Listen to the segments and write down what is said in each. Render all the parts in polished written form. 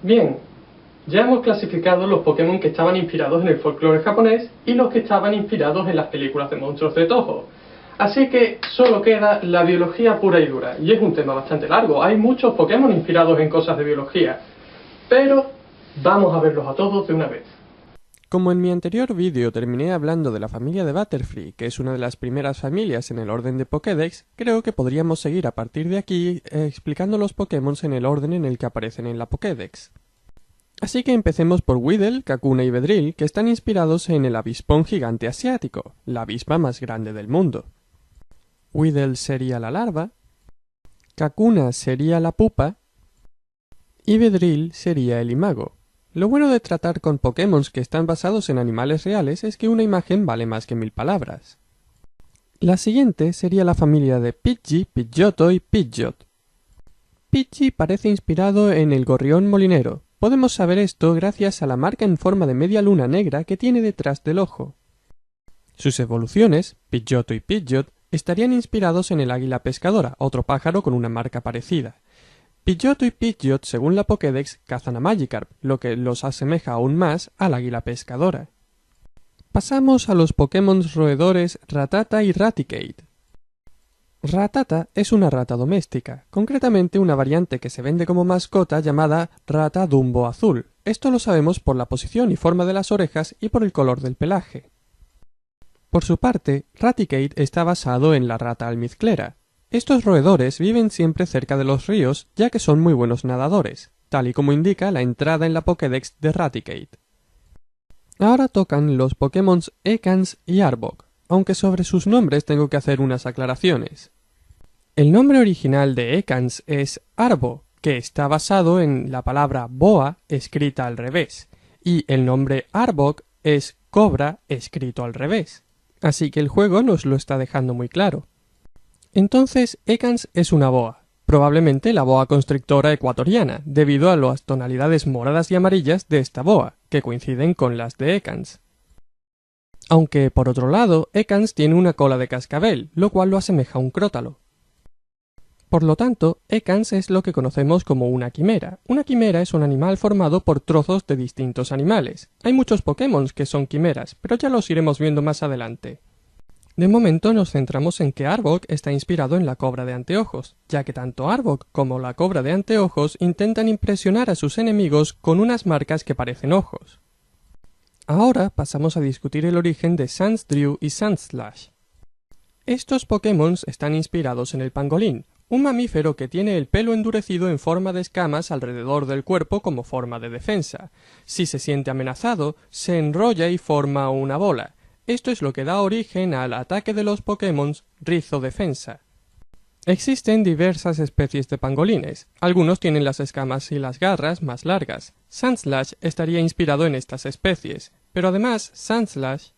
Bien, ya hemos clasificado los Pokémon que estaban inspirados en el folclore japonés y los que estaban inspirados en las películas de monstruos de Toho. Así que solo queda la biología pura y dura, y es un tema bastante largo. Hay muchos Pokémon inspirados en cosas de biología, pero vamos a verlos a todos de una vez. Como en mi anterior vídeo terminé hablando de la familia de Butterfree, que es una de las primeras familias en el orden de Pokédex, creo que podríamos seguir a partir de aquí explicando los Pokémon en el orden en el que aparecen en la Pokédex. Así que empecemos por Weedle, Kakuna y Beedrill, que están inspirados en el avispón gigante asiático, la avispa más grande del mundo. Weedle sería la larva, Kakuna sería la pupa y Beedrill sería el imago. Lo bueno de tratar con Pokémon que están basados en animales reales es que una imagen vale más que 1000 palabras. La siguiente sería la familia de Pidgey, Pidgeotto y Pidgeot. Pidgey parece inspirado en el gorrión molinero. Podemos saber esto gracias a la marca en forma de media luna negra que tiene detrás del ojo. Sus evoluciones, Pidgeotto y Pidgeot, estarían inspirados en el águila pescadora, otro pájaro con una marca parecida. Pidgeotto y Pidgeot, según la Pokédex, cazan a Magikarp, lo que los asemeja aún más al águila pescadora. Pasamos a los Pokémon roedores Rattata y Raticate. Rattata es una rata doméstica, concretamente una variante que se vende como mascota llamada rata Dumbo azul. Esto lo sabemos por la posición y forma de las orejas y por el color del pelaje. Por su parte, Raticate está basado en la rata almizclera. Estos roedores viven siempre cerca de los ríos ya que son muy buenos nadadores, tal y como indica la entrada en la Pokédex de Raticate. Ahora tocan los Pokémon Ekans y Arbok, aunque sobre sus nombres tengo que hacer unas aclaraciones. El nombre original de Ekans es Arbo, que está basado en la palabra boa escrita al revés, y el nombre Arbok es cobra escrito al revés. Así que el juego nos lo está dejando muy claro. Entonces, Ekans es una boa, probablemente la boa constrictora ecuatoriana, debido a las tonalidades moradas y amarillas de esta boa, que coinciden con las de Ekans. Aunque, por otro lado, Ekans tiene una cola de cascabel, lo cual lo asemeja a un crótalo. Por lo tanto, Ekans es lo que conocemos como una quimera. Una quimera es un animal formado por trozos de distintos animales. Hay muchos Pokémon que son quimeras, pero ya los iremos viendo más adelante. De momento nos centramos en que Arbok está inspirado en la cobra de anteojos, ya que tanto Arbok como la cobra de anteojos intentan impresionar a sus enemigos con unas marcas que parecen ojos. Ahora pasamos a discutir el origen de Sandshrew y Sandslash. Estos Pokémon están inspirados en el pangolín, un mamífero que tiene el pelo endurecido en forma de escamas alrededor del cuerpo como forma de defensa. Si se siente amenazado, se enrolla y forma una bola. Esto es lo que da origen al ataque de los Pokémon Rizo Defensa. Existen diversas especies de pangolines. Algunos tienen las escamas y las garras más largas. Sandslash estaría inspirado en estas especies, pero además Sandslash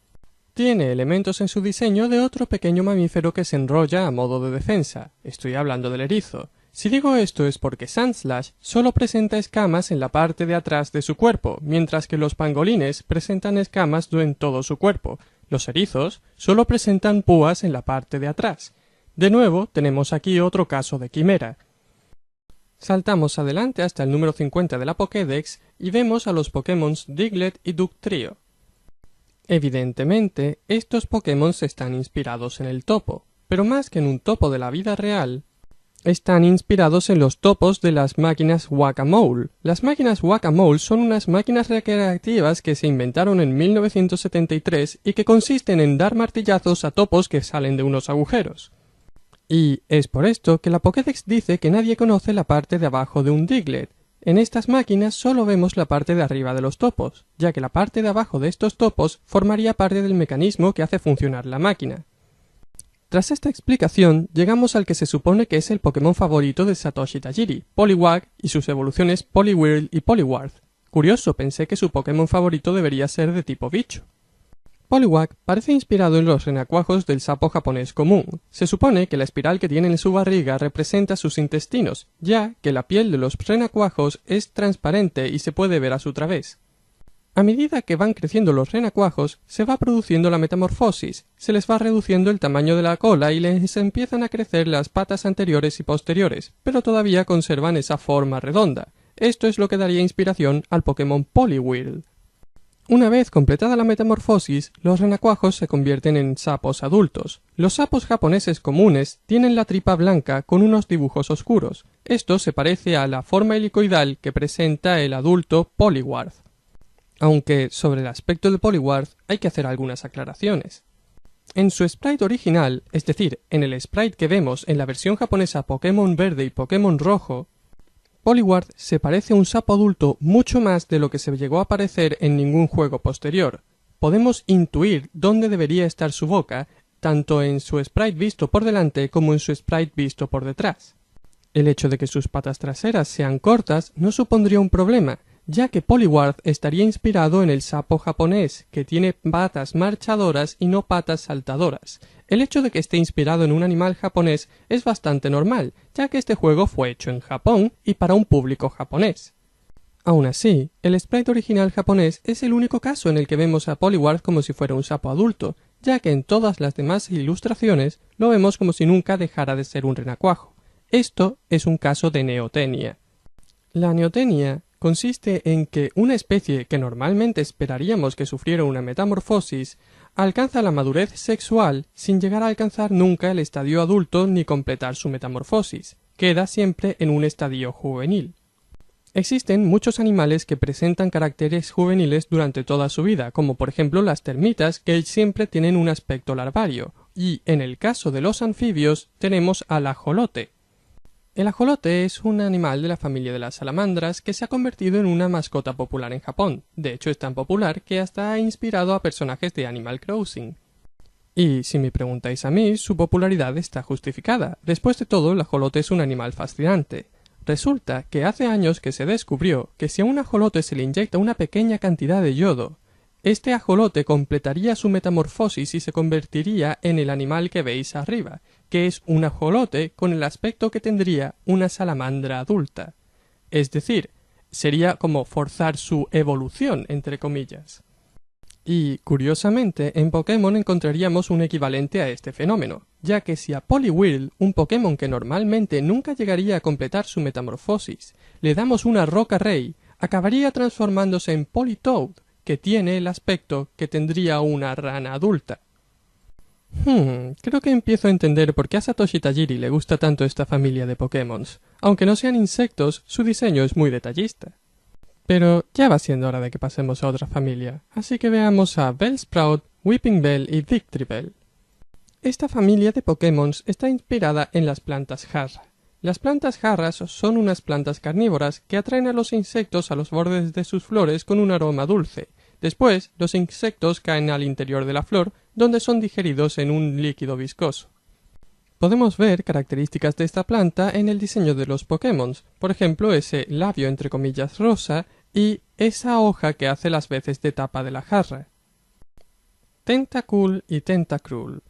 tiene elementos en su diseño de otro pequeño mamífero que se enrolla a modo de defensa. Estoy hablando del erizo. Si digo esto es porque Sandslash solo presenta escamas en la parte de atrás de su cuerpo, mientras que los pangolines presentan escamas en todo su cuerpo. Los erizos solo presentan púas en la parte de atrás. De nuevo, tenemos aquí otro caso de quimera. Saltamos adelante hasta el número 50 de la Pokédex y vemos a los Pokémon Diglett y Dugtrio. Evidentemente, estos Pokémon están inspirados en el topo, pero más que en un topo de la vida real, están inspirados en los topos de las máquinas Whack-A-Mole. Las máquinas Whack-A-Mole son unas máquinas recreativas que se inventaron en 1973 y que consisten en dar martillazos a topos que salen de unos agujeros. Y es por esto que la Pokédex dice que nadie conoce la parte de abajo de un Diglett. En estas máquinas solo vemos la parte de arriba de los topos, ya que la parte de abajo de estos topos formaría parte del mecanismo que hace funcionar la máquina. Tras esta explicación, llegamos al que se supone que es el Pokémon favorito de Satoshi Tajiri, Poliwag y sus evoluciones Poliwhirl y Poliwrath. Curioso, pensé que su Pokémon favorito debería ser de tipo bicho. Poliwag parece inspirado en los renacuajos del sapo japonés común. Se supone que la espiral que tiene en su barriga representa sus intestinos, ya que la piel de los renacuajos es transparente y se puede ver a su través. A medida que van creciendo los renacuajos, se va produciendo la metamorfosis, se les va reduciendo el tamaño de la cola y les empiezan a crecer las patas anteriores y posteriores, pero todavía conservan esa forma redonda. Esto es lo que daría inspiración al Pokémon Poliwhirl. Una vez completada la metamorfosis, los renacuajos se convierten en sapos adultos. Los sapos japoneses comunes tienen la tripa blanca con unos dibujos oscuros. Esto se parece a la forma helicoidal que presenta el adulto Poliwrath. Aunque sobre el aspecto de Poliwrath hay que hacer algunas aclaraciones. En su sprite original, es decir, en el sprite que vemos en la versión japonesa Pokémon Verde y Pokémon Rojo, Poliwrath se parece a un sapo adulto mucho más de lo que se llegó a parecer en ningún juego posterior. Podemos intuir dónde debería estar su boca, tanto en su sprite visto por delante como en su sprite visto por detrás. El hecho de que sus patas traseras sean cortas no supondría un problema, ya que Poliwrath estaría inspirado en el sapo japonés, que tiene patas marchadoras y no patas saltadoras. El hecho de que esté inspirado en un animal japonés es bastante normal, ya que este juego fue hecho en Japón y para un público japonés. Aún así, el sprite original japonés es el único caso en el que vemos a Poliwrath como si fuera un sapo adulto, ya que en todas las demás ilustraciones lo vemos como si nunca dejara de ser un renacuajo. Esto es un caso de neotenia. La neotenia consiste en que una especie que normalmente esperaríamos que sufriera una metamorfosis alcanza la madurez sexual sin llegar a alcanzar nunca el estadio adulto ni completar su metamorfosis. Queda siempre en un estadio juvenil. Existen muchos animales que presentan caracteres juveniles durante toda su vida, como por ejemplo las termitas, que siempre tienen un aspecto larvario, y en el caso de los anfibios tenemos al ajolote. El ajolote es un animal de la familia de las salamandras que se ha convertido en una mascota popular en Japón. De hecho, es tan popular que hasta ha inspirado a personajes de Animal Crossing. Y si me preguntáis a mí, su popularidad está justificada. Después de todo, el ajolote es un animal fascinante. Resulta que hace años que se descubrió que si a un ajolote se le inyecta una pequeña cantidad de yodo, este ajolote completaría su metamorfosis y se convertiría en el animal que veis arriba, que es un ajolote con el aspecto que tendría una salamandra adulta. Es decir, sería como forzar su evolución, entre comillas. Y, curiosamente, en Pokémon encontraríamos un equivalente a este fenómeno, ya que si a Poliwhirl, un Pokémon que normalmente nunca llegaría a completar su metamorfosis, le damos una roca rey, acabaría transformándose en Politoed, que tiene el aspecto que tendría una rana adulta. Creo que empiezo a entender por qué a Satoshi Tajiri le gusta tanto esta familia de Pokémons. Aunque no sean insectos, su diseño es muy detallista. Pero ya va siendo hora de que pasemos a otra familia, así que veamos a Bellsprout, Weeping Bell y Victreebel. Esta familia de Pokémons está inspirada en las plantas jarra. Las plantas jarras son unas plantas carnívoras que atraen a los insectos a los bordes de sus flores con un aroma dulce. Después, los insectos caen al interior de la flor, donde son digeridos en un líquido viscoso. Podemos ver características de esta planta en el diseño de los Pokémons, por ejemplo ese labio entre comillas rosa y esa hoja que hace las veces de tapa de la jarra. Tentacool y Tentacruel.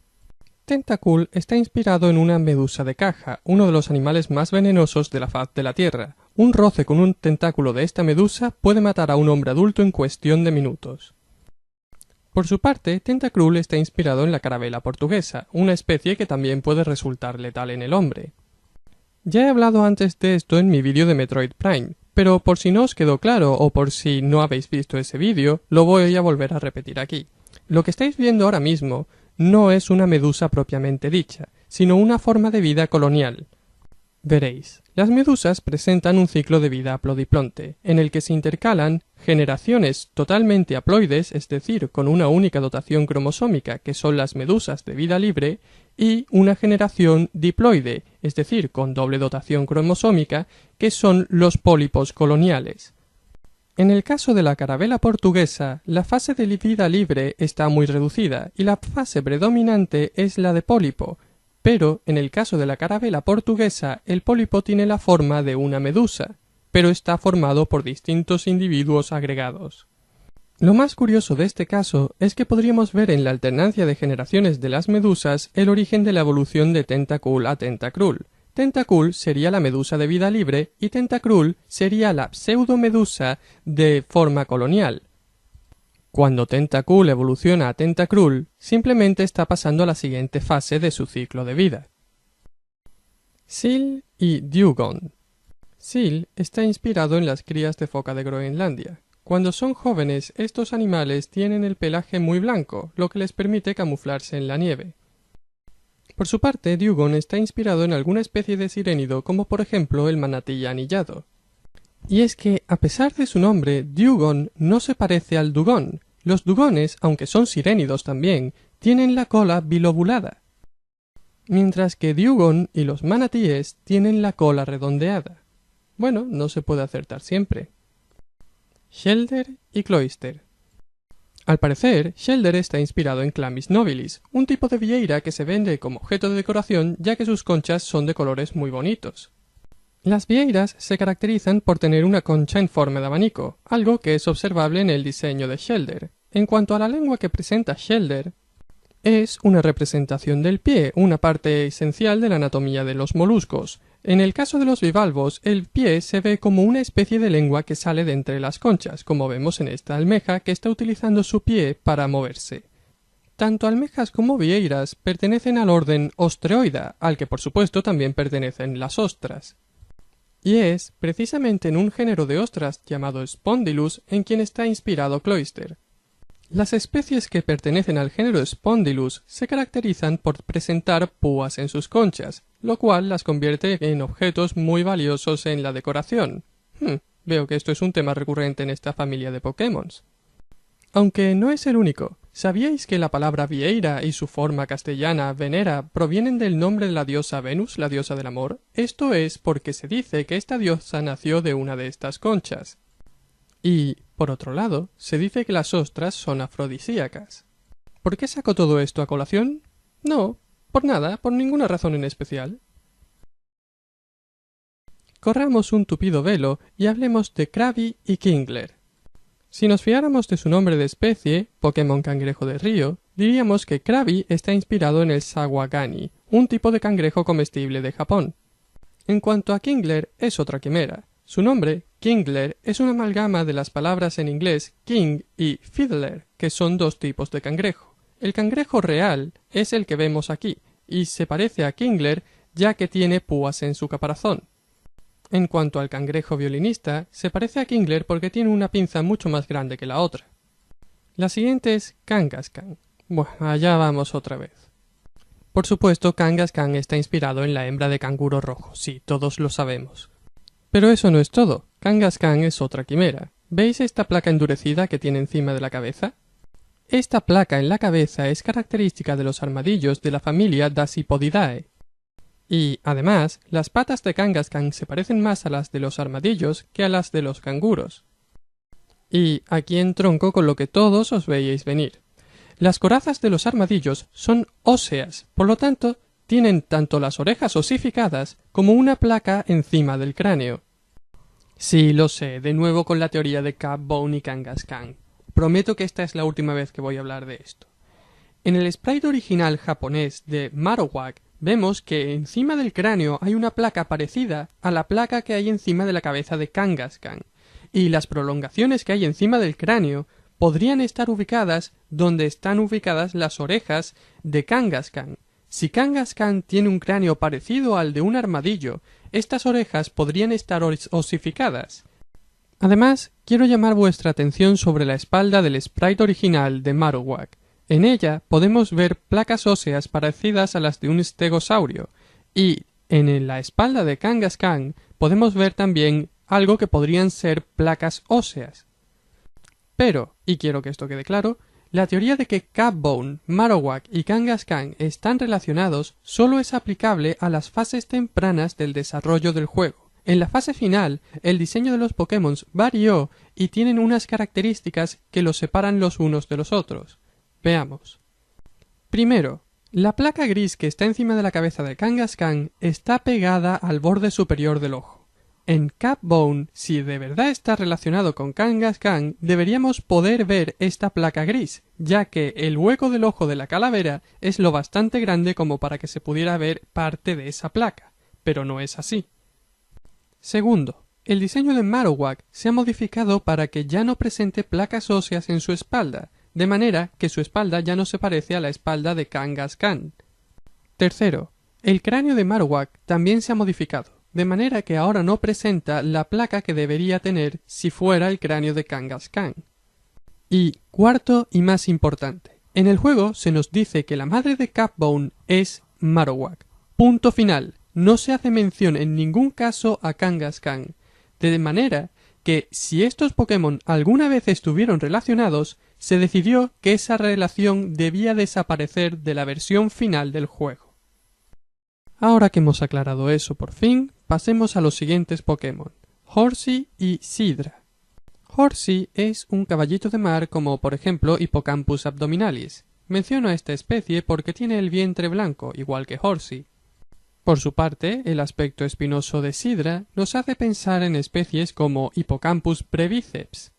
Tentacool está inspirado en una medusa de caja, uno de los animales más venenosos de la faz de la Tierra. Un roce con un tentáculo de esta medusa puede matar a un hombre adulto en cuestión de minutos. Por su parte, Tentacruel está inspirado en la carabela portuguesa, una especie que también puede resultar letal en el hombre. Ya he hablado antes de esto en mi vídeo de Metroid Prime, pero por si no os quedó claro o por si no habéis visto ese vídeo, lo voy a volver a repetir aquí. Lo que estáis viendo ahora mismo no es una medusa propiamente dicha, sino una forma de vida colonial. Veréis, las medusas presentan un ciclo de vida aplodiplonte, en el que se intercalan generaciones totalmente haploides, es decir, con una única dotación cromosómica, que son las medusas de vida libre, y una generación diploide, es decir, con doble dotación cromosómica, que son los pólipos coloniales. En el caso de la carabela portuguesa, la fase de vida libre está muy reducida y la fase predominante es la de pólipo, pero en el caso de la carabela portuguesa el pólipo tiene la forma de una medusa, pero está formado por distintos individuos agregados. Lo más curioso de este caso es que podríamos ver en la alternancia de generaciones de las medusas el origen de la evolución de Tentacool a Tentacruel. Tentacool sería la medusa de vida libre y Tentacruel sería la pseudomedusa de forma colonial. Cuando Tentacool evoluciona a Tentacruel, simplemente está pasando a la siguiente fase de su ciclo de vida. Seel y Dewgong. Seal está inspirado en las crías de foca de Groenlandia. Cuando son jóvenes, estos animales tienen el pelaje muy blanco, lo que les permite camuflarse en la nieve. Por su parte, Dugong está inspirado en alguna especie de sirénido, como por ejemplo el manatí anillado. Y es que, a pesar de su nombre, Dugong no se parece al dugón. Los dugones, aunque son sirénidos también, tienen la cola bilobulada, mientras que Dugong y los manatíes tienen la cola redondeada. Bueno, no se puede acertar siempre. Shelder y Cloyster. Al parecer, Shelder está inspirado en Chlamys nobilis, un tipo de vieira que se vende como objeto de decoración ya que sus conchas son de colores muy bonitos. Las vieiras se caracterizan por tener una concha en forma de abanico, algo que es observable en el diseño de Shelder. En cuanto a la lengua que presenta Shelder, es una representación del pie, una parte esencial de la anatomía de los moluscos. En el caso de los bivalvos, el pie se ve como una especie de lengua que sale de entre las conchas, como vemos en esta almeja que está utilizando su pie para moverse. Tanto almejas como vieiras pertenecen al orden Ostreoida, al que por supuesto también pertenecen las ostras. Y es precisamente en un género de ostras llamado Spondylus en quien está inspirado Cloyster. Las especies que pertenecen al género Spondylus se caracterizan por presentar púas en sus conchas, lo cual las convierte en objetos muy valiosos en la decoración. Veo que esto es un tema recurrente en esta familia de Pokémon. Aunque no es el único, ¿sabíais que la palabra vieira y su forma castellana Venera provienen del nombre de la diosa Venus, la diosa del amor? Esto es porque se dice que esta diosa nació de una de estas conchas. Y, por otro lado, se dice que las ostras son afrodisíacas. ¿Por qué saco todo esto a colación? No, por nada, por ninguna razón en especial. Corramos un tupido velo y hablemos de Krabby y Kingler. Si nos fiáramos de su nombre de especie, Pokémon cangrejo de río, diríamos que Krabby está inspirado en el Sawagani, un tipo de cangrejo comestible de Japón. En cuanto a Kingler, es otra quimera. Su nombre, Kingler, es una amalgama de las palabras en inglés king y fiddler, que son dos tipos de cangrejo. El cangrejo real es el que vemos aquí, y se parece a Kingler ya que tiene púas en su caparazón. En cuanto al cangrejo violinista, se parece a Kingler porque tiene una pinza mucho más grande que la otra. La siguiente es Kangaskhan. Bueno, allá vamos otra vez. Por supuesto, Kangaskhan está inspirado en la hembra de canguro rojo, sí, todos lo sabemos. Pero eso no es todo. Kangaskhan es otra quimera. ¿Veis esta placa endurecida que tiene encima de la cabeza? Esta placa en la cabeza es característica de los armadillos de la familia Dasypodidae. Y, además, las patas de Kangaskhan se parecen más a las de los armadillos que a las de los canguros. Y aquí entronco con lo que todos os veíais venir. Las corazas de los armadillos son óseas, por lo tanto, tienen tanto las orejas osificadas como una placa encima del cráneo. Sí, lo sé, de nuevo con la teoría de Cub-Bone y Kangaskhan. Prometo que esta es la última vez que voy a hablar de esto. En el sprite original japonés de Marowak vemos que encima del cráneo hay una placa parecida a la placa que hay encima de la cabeza de Kangaskhan, y las prolongaciones que hay encima del cráneo podrían estar ubicadas donde están ubicadas las orejas de Kangaskhan. Si Kangaskhan tiene un cráneo parecido al de un armadillo, estas orejas podrían estar osificadas. Además, quiero llamar vuestra atención sobre la espalda del sprite original de Marowak. En ella podemos ver placas óseas parecidas a las de un estegosaurio, y en la espalda de Kangaskhan podemos ver también algo que podrían ser placas óseas. Pero, y quiero que esto quede claro, la teoría de que Cub-Bone, Marowak y Kangaskhan están relacionados solo es aplicable a las fases tempranas del desarrollo del juego. En la fase final, el diseño de los Pokémon varió y tienen unas características que los separan los unos de los otros. Veamos. Primero, la placa gris que está encima de la cabeza de Kangaskhan está pegada al borde superior del ojo. En Cub-Bone, si de verdad está relacionado con Kangaskhan, deberíamos poder ver esta placa gris, ya que el hueco del ojo de la calavera es lo bastante grande como para que se pudiera ver parte de esa placa, pero no es así. Segundo, el diseño de Marowak se ha modificado para que ya no presente placas óseas en su espalda, de manera que su espalda ya no se parece a la espalda de Kangaskhan. Tercero, el cráneo de Marowak también se ha modificado. de manera que ahora no presenta la placa que debería tener si fuera el cráneo de Kangaskhan. Y cuarto y más importante, en el juego se nos dice que la madre de Cupbone es Marowak. Punto final, no se hace mención en ningún caso a Kangaskhan, de manera que si estos Pokémon alguna vez estuvieron relacionados, se decidió que esa relación debía desaparecer de la versión final del juego. Ahora que hemos aclarado eso por fin, pasemos a los siguientes Pokémon, Horsea y Sidra. Horsea es un caballito de mar como por ejemplo Hippocampus abdominalis. Menciono a esta especie porque tiene el vientre blanco, igual que Horsea. Por su parte, el aspecto espinoso de Sidra nos hace pensar en especies como Hippocampus breviceps.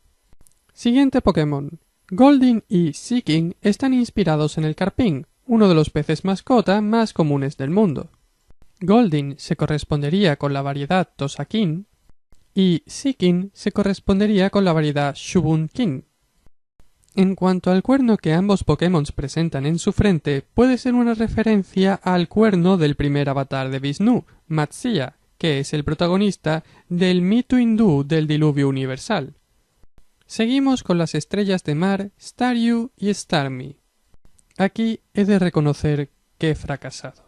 Siguiente Pokémon. Goldeen y Seaking están inspirados en el carpín, uno de los peces mascota más comunes del mundo. Goldeen se correspondería con la variedad Tosaquin y Seaking se correspondería con la variedad Shubunkin. En cuanto al cuerno que ambos Pokémon presentan en su frente, puede ser una referencia al cuerno del primer avatar de Vishnu, Matsya, que es el protagonista del mito hindú del diluvio universal. Seguimos con las estrellas de mar Staryu y Starmie. Aquí he de reconocer que he fracasado.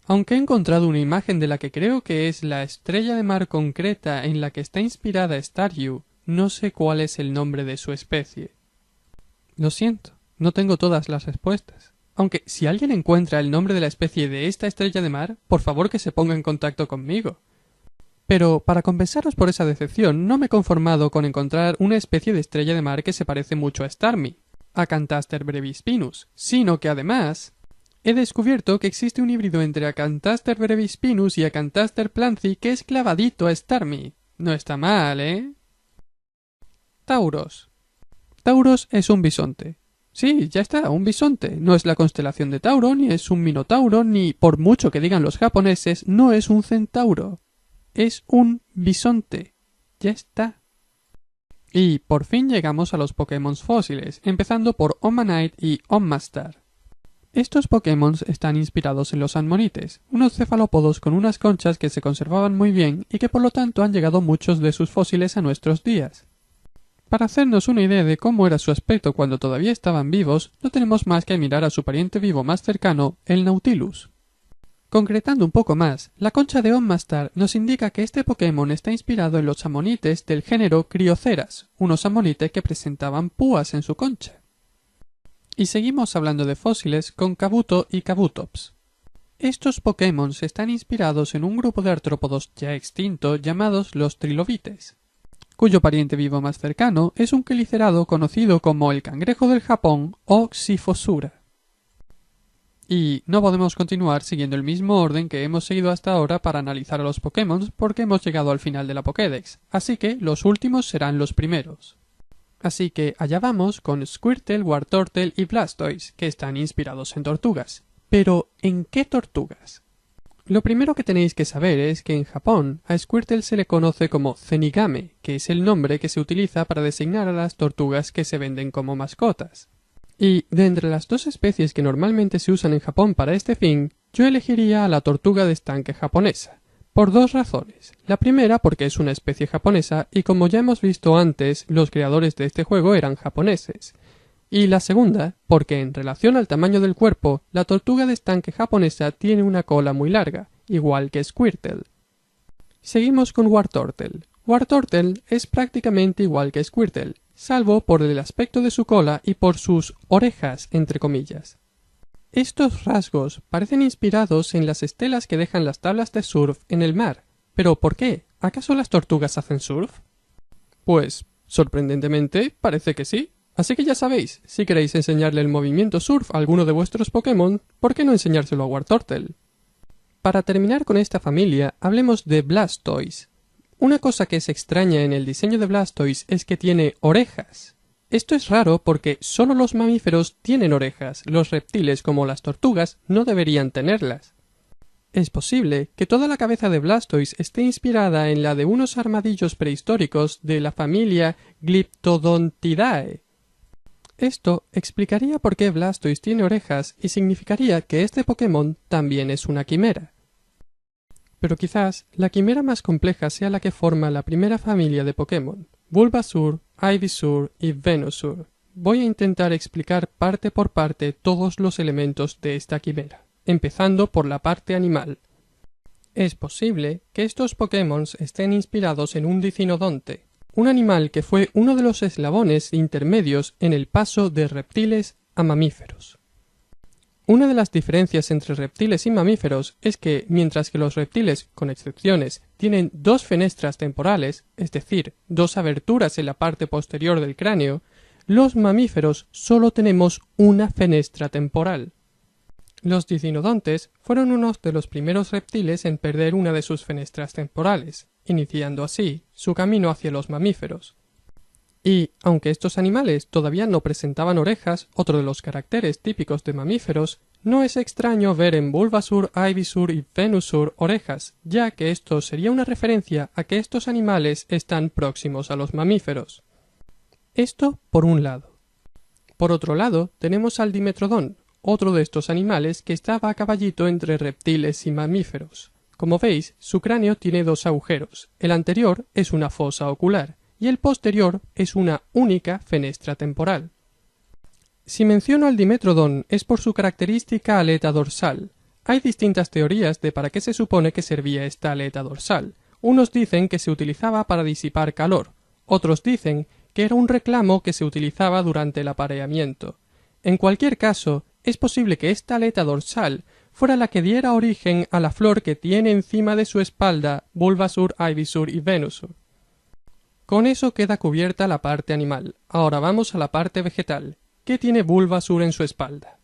Aunque he encontrado una imagen de la que creo que es la estrella de mar concreta en la que está inspirada Staryu, no sé cuál es el nombre de su especie. Lo siento, no tengo todas las respuestas. Aunque si alguien encuentra el nombre de la especie de esta estrella de mar, por favor que se ponga en contacto conmigo. Pero para compensaros por esa decepción, no me he conformado con encontrar una especie de estrella de mar que se parece mucho a Starmie, a Acanthaster brevispinus, sino que además he descubierto que existe un híbrido entre Acanthaster brevispinus y Acanthaster planthi que es clavadito a Starmie. No está mal, ¿eh? Tauros. Tauros es un bisonte. Sí, ya está, un bisonte. No es la constelación de Tauro, ni es un minotauro, ni, por mucho que digan los japoneses, no es un centauro. Es un bisonte. Ya está. Y por fin llegamos a los Pokémon fósiles, empezando por Omanyte y Omastar. Estos Pokémon están inspirados en los Ammonites, unos cefalópodos con unas conchas que se conservaban muy bien y que por lo tanto han llegado muchos de sus fósiles a nuestros días. Para hacernos una idea de cómo era su aspecto cuando todavía estaban vivos, no tenemos más que mirar a su pariente vivo más cercano, el Nautilus. Concretando un poco más, la concha de Omastar nos indica que este Pokémon está inspirado en los ammonites del género Crioceras, unos ammonites que presentaban púas en su concha. Y seguimos hablando de fósiles con Kabuto y Kabutops. Estos Pokémon están inspirados en un grupo de artrópodos ya extinto llamados los trilobites, cuyo pariente vivo más cercano es un quelicerado conocido como el cangrejo del Japón o Xyphosura. Y no podemos continuar siguiendo el mismo orden que hemos seguido hasta ahora para analizar a los Pokémon porque hemos llegado al final de la Pokédex, así que los últimos serán los primeros. Así que allá vamos con Squirtle, Wartortle y Blastoise, que están inspirados en tortugas. Pero, ¿en qué tortugas? Lo primero que tenéis que saber es que en Japón a Squirtle se le conoce como Zenigame, que es el nombre que se utiliza para designar a las tortugas que se venden como mascotas. Y de entre las dos especies que normalmente se usan en Japón para este fin, yo elegiría a la tortuga de estanque japonesa, por dos razones. La primera porque es una especie japonesa y como ya hemos visto antes, los creadores de este juego eran japoneses. Y la segunda, porque en relación al tamaño del cuerpo, la tortuga de estanque japonesa tiene una cola muy larga, igual que Squirtle. Seguimos con Wartortle. Wartortle es prácticamente igual que Squirtle, salvo por el aspecto de su cola y por sus orejas, entre comillas. Estos rasgos parecen inspirados en las estelas que dejan las tablas de surf en el mar. ¿Pero por qué? ¿Acaso las tortugas hacen surf? Pues, sorprendentemente, parece que sí. Así que ya sabéis, si queréis enseñarle el movimiento surf a alguno de vuestros Pokémon, ¿por qué no enseñárselo a Wartortle? Para terminar con esta familia, hablemos de Blastoise. Una cosa que es extraña en el diseño de Blastoise es que tiene orejas. Esto es raro porque solo los mamíferos tienen orejas, los reptiles como las tortugas no deberían tenerlas. Es posible que toda la cabeza de Blastoise esté inspirada en la de unos armadillos prehistóricos de la familia Glyptodontidae. Esto explicaría por qué Blastoise tiene orejas y significaría que este Pokémon también es una quimera. Pero quizás la quimera más compleja sea la que forma la primera familia de Pokémon, Bulbasaur, Ivysaur y Venusaur. Voy a intentar explicar parte por parte todos los elementos de esta quimera, empezando por la parte animal. Es posible que estos Pokémon estén inspirados en un Dicinodonte, un animal que fue uno de los eslabones intermedios en el paso de reptiles a mamíferos. Una de las diferencias entre reptiles y mamíferos es que, mientras que los reptiles, con excepciones, tienen dos fenestras temporales, es decir, dos aberturas en la parte posterior del cráneo, los mamíferos solo tenemos una fenestra temporal. Los dicinodontes fueron unos de los primeros reptiles en perder una de sus fenestras temporales, iniciando así su camino hacia los mamíferos. Y, aunque estos animales todavía no presentaban orejas, otro de los caracteres típicos de mamíferos, no es extraño ver en Bulbasaur, Ivysaur y Venusaur orejas, ya que esto sería una referencia a que estos animales están próximos a los mamíferos. Esto por un lado. Por otro lado, tenemos al Dimetrodon, otro de estos animales que estaba a caballito entre reptiles y mamíferos. Como veis, su cráneo tiene dos agujeros, el anterior es una fosa ocular, y el posterior es una única fenestra temporal. Si menciono al Dimetrodon es por su característica aleta dorsal. Hay distintas teorías de para qué se supone que servía esta aleta dorsal. Unos dicen que se utilizaba para disipar calor, otros dicen que era un reclamo que se utilizaba durante el apareamiento. En cualquier caso, es posible que esta aleta dorsal fuera la que diera origen a la flor que tiene encima de su espalda Bulbasaur, Ivysaur y Venusaur. Con eso queda cubierta la parte animal. Ahora vamos a la parte vegetal. ¿Qué tiene Bulbasaur en su espalda?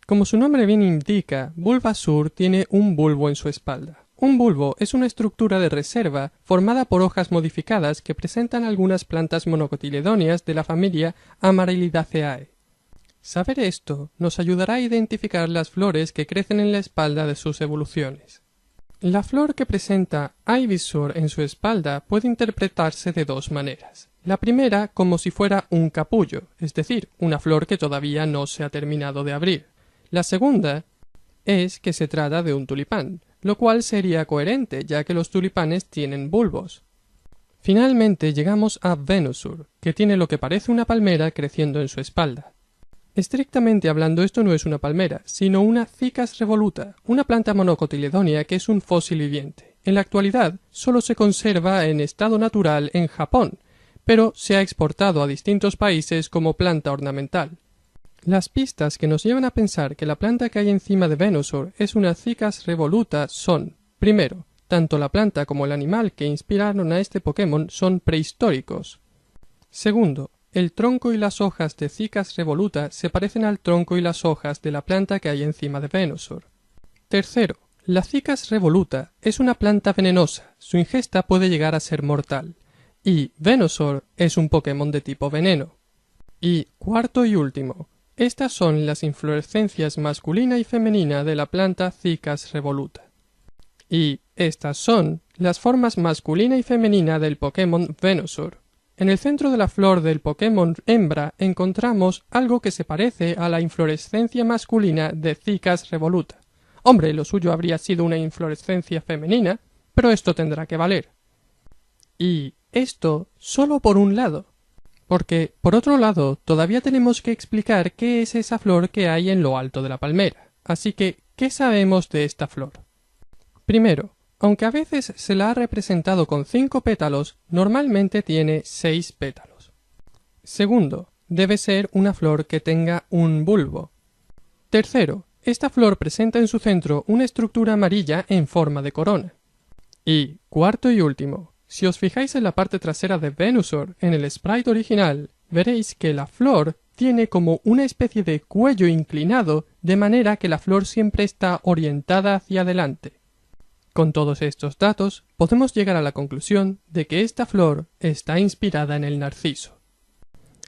Como su nombre bien indica, Bulbasaur tiene un bulbo en su espalda. Un bulbo es una estructura de reserva formada por hojas modificadas que presentan algunas plantas monocotiledóneas de la familia Amaryllidaceae. Saber esto nos ayudará a identificar las flores que crecen en la espalda de sus evoluciones. La flor que presenta Ivysaur en su espalda puede interpretarse de dos maneras. La primera como si fuera un capullo, es decir, una flor que todavía no se ha terminado de abrir. La segunda es que se trata de un tulipán, lo cual sería coherente ya que los tulipanes tienen bulbos. Finalmente llegamos a Venusaur, que tiene lo que parece una palmera creciendo en su espalda. Estrictamente hablando, esto no es una palmera, sino una Ficus revoluta, una planta monocotiledónea que es un fósil viviente. En la actualidad, solo se conserva en estado natural en Japón, pero se ha exportado a distintos países como planta ornamental. Las pistas que nos llevan a pensar que la planta que hay encima de Venusaur es una Ficus revoluta son, primero, tanto la planta como el animal que inspiraron a este Pokémon son prehistóricos. Segundo, el tronco y las hojas de Ficus revoluta se parecen al tronco y las hojas de la planta que hay encima de Venusaur. Tercero, la Ficus revoluta es una planta venenosa, su ingesta puede llegar a ser mortal, y Venusaur es un Pokémon de tipo veneno. Y cuarto y último, estas son las inflorescencias masculina y femenina de la planta Ficus revoluta. Y estas son las formas masculina y femenina del Pokémon Venusaur. En el centro de la flor del Pokémon hembra encontramos algo que se parece a la inflorescencia masculina de Ficus revoluta. Hombre, lo suyo habría sido una inflorescencia femenina, pero esto tendrá que valer. Y esto solo por un lado, porque por otro lado todavía tenemos que explicar qué es esa flor que hay en lo alto de la palmera. Así que, ¿qué sabemos de esta flor? Primero, aunque a veces se la ha representado con 5 pétalos, normalmente tiene 6 pétalos. Segundo, debe ser una flor que tenga un bulbo. Tercero, esta flor presenta en su centro una estructura amarilla en forma de corona. Y cuarto y último, si os fijáis en la parte trasera de Venusaur en el sprite original, veréis que la flor tiene como una especie de cuello inclinado, de manera que la flor siempre está orientada hacia adelante. Con todos estos datos, podemos llegar a la conclusión de que esta flor está inspirada en el narciso.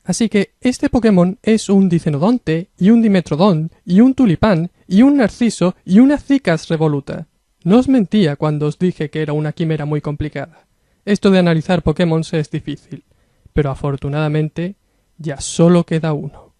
Así que este Pokémon es un Dicenodonte, y un Dimetrodon, y un tulipán, y un narciso, y una Ficus revoluta. No os mentía cuando os dije que era una quimera muy complicada. Esto de analizar Pokémon es difícil, pero afortunadamente ya solo queda uno.